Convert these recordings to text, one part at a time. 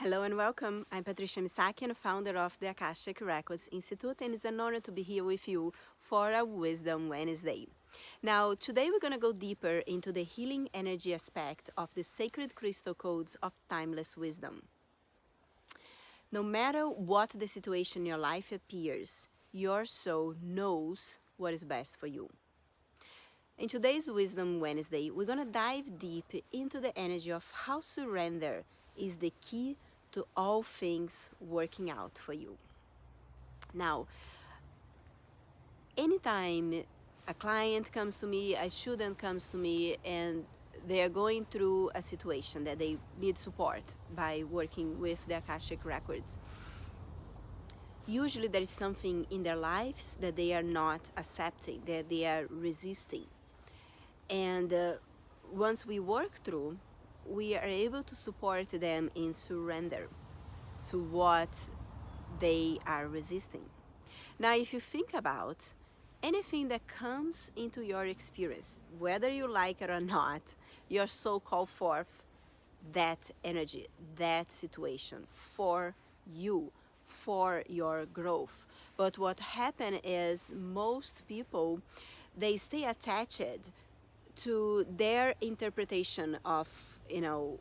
Hello and welcome. I'm Patricia Missakian, founder of the Akashic Records Institute, and it's an honor to be here with you for a Wisdom Wednesday. Now, today we're going to go deeper into the healing energy aspect of the sacred crystal codes of timeless wisdom. No matter what the situation in your life appears, your soul knows what is best for you. In today's Wisdom Wednesday, we're going to dive deep into the energy of how surrender is the key to all things working out for you. Now, anytime a client comes to me, a student comes to me, and they are going through a situation that they need support by working with the Akashic Records, usually there is something in their lives that they are not accepting, that they are resisting. And once we work through, we are able to support them in surrender to what they are resisting. Now, if you think about anything that comes into your experience, whether you like it or not, your soul calls forth that energy, that situation for you, for your growth. But what happens is most people, they stay attached to their interpretation of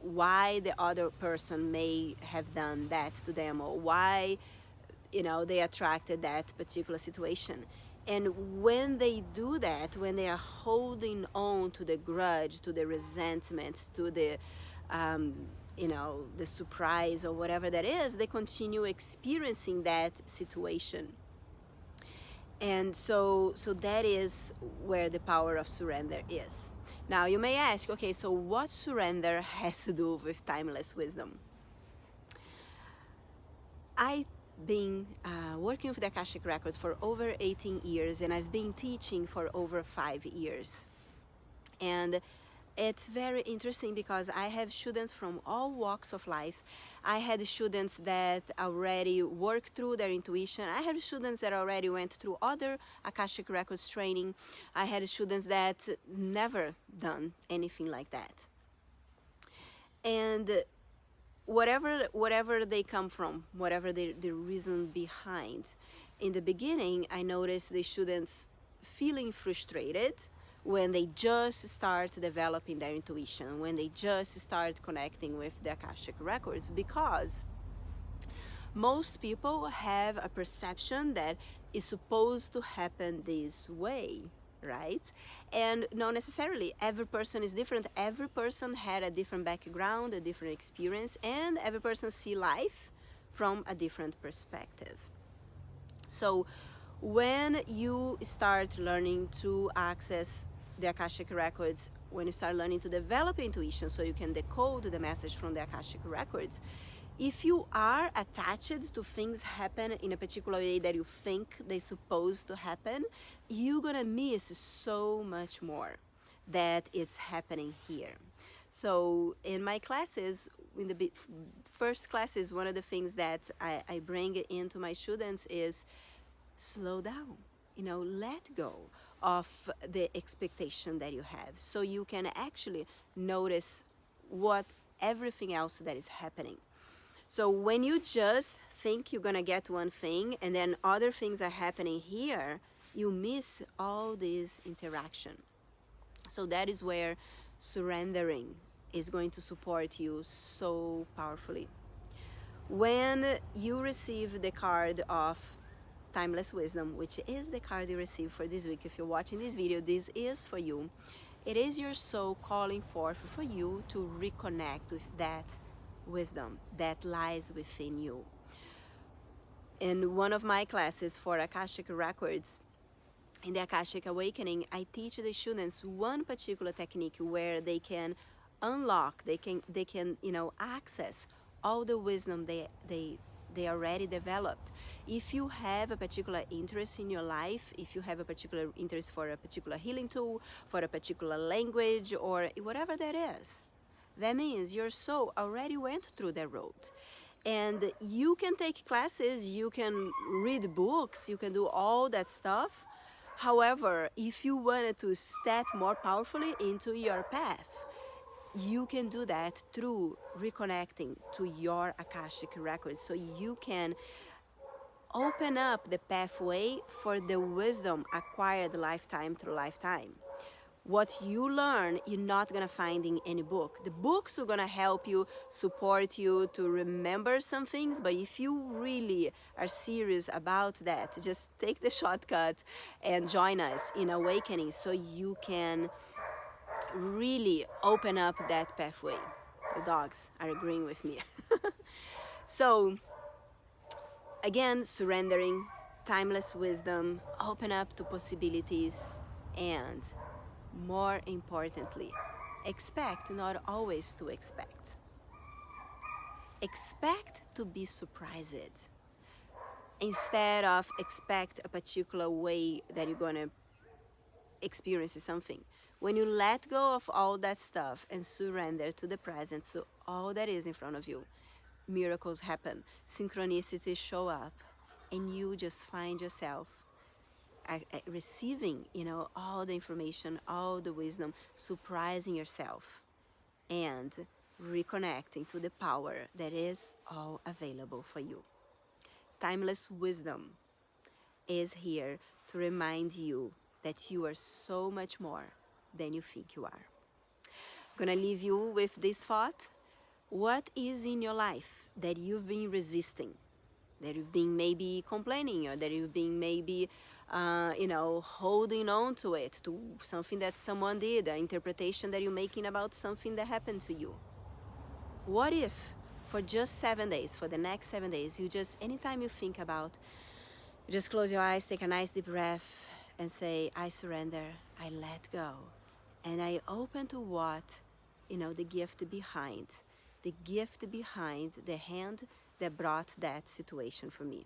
why the other person may have done that to them, or why they attracted that particular situation. And when they do that, when they are holding on to the grudge, to the resentment, to the the surprise or whatever that is, they continue experiencing that situation. And so that is where the power of surrender is. Now you may ask, okay, so what surrender has to do with timeless wisdom? I've been working with the Akashic Records for over 18 years, and I've been teaching for over 5 years. And it's very interesting because I have students from all walks of life. I had students that already worked through their intuition. I had students that already went through other Akashic Records training. I had students that never done anything like that. And whatever they come from, whatever the reason behind, in the beginning, I noticed the students feeling frustrated when they just start developing their intuition, when they just start connecting with the Akashic Records, because most people have a perception that is supposed to happen this way, right? And not necessarily. Every person is different. Every person had a different background, a different experience, and every person see life from a different perspective. So when you start learning to access the Akashic Records, when you start learning to develop intuition so you can decode the message from the Akashic Records, if you are attached to things happen in a particular way that you think they're supposed to happen, you're gonna miss so much more that it's happening here. So in my classes, in the first classes, one of the things that I bring into my students is slow down, let go of the expectation that you have, so you can actually notice what everything else that is happening. So when you just think you're gonna get one thing and then other things are happening here, you miss all this interaction. So that is where surrendering is going to support you so powerfully. When you receive the card of Timeless Wisdom, which is the card you receive for this week, if you're watching this video, this is for you. It is your soul calling forth for you to reconnect with that wisdom that lies within you. In one of my classes for Akashic Records, in the Akashic Awakening, I teach the students one particular technique where they can unlock, they can access all the wisdom they already developed. If you have a particular interest in your life, if you have a particular interest for a particular healing tool, for a particular language, or whatever that is, that means your soul already went through that road. And you can take classes, you can read books, you can do all that stuff. However, if you wanted to step more powerfully into your path, you can do that through reconnecting to your Akashic records, so you can open up the pathway for the wisdom acquired lifetime through lifetime. What you learn, you're not gonna find in any book. The books are gonna help you, support you to remember some things, but if you really are serious about that, just take the shortcut and join us in Awakening so you can really open up that pathway. The dogs are agreeing with me. So, again, surrendering, timeless wisdom, open up to possibilities, and more importantly, expect not always to expect. Expect to be surprised instead of expect a particular way that you're going to experience something. When you let go of all that stuff and surrender to the present, to all that is in front of you, miracles happen, synchronicities show up, and you just find yourself receiving, all the information, all the wisdom, surprising yourself, and reconnecting to the power that is all available for you. Timeless wisdom is here to remind you that you are so much more than you think you are. I'm gonna leave you with this thought. What is in your life that you've been resisting, that you've been maybe complaining, or that you've been maybe holding on to it, to something that someone did, an interpretation that you're making about something that happened to you? What if for just 7 days, for the next 7 days, you just, anytime you think about, you just close your eyes, take a nice deep breath, and say, I surrender, I let go, and I open to what, the gift behind, the hand that brought that situation for me,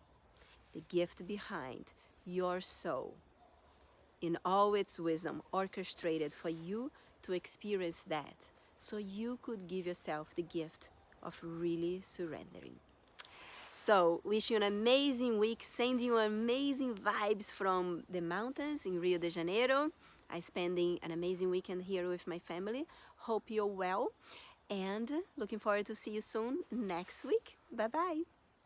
the gift behind your soul in all its wisdom orchestrated for you to experience that, so you could give yourself the gift of really surrendering. So, wish you an amazing week, sending you amazing vibes from the mountains in Rio de Janeiro. I'm spending an amazing weekend here with my family. Hope you're well, and looking forward to see you soon next week. Bye-bye.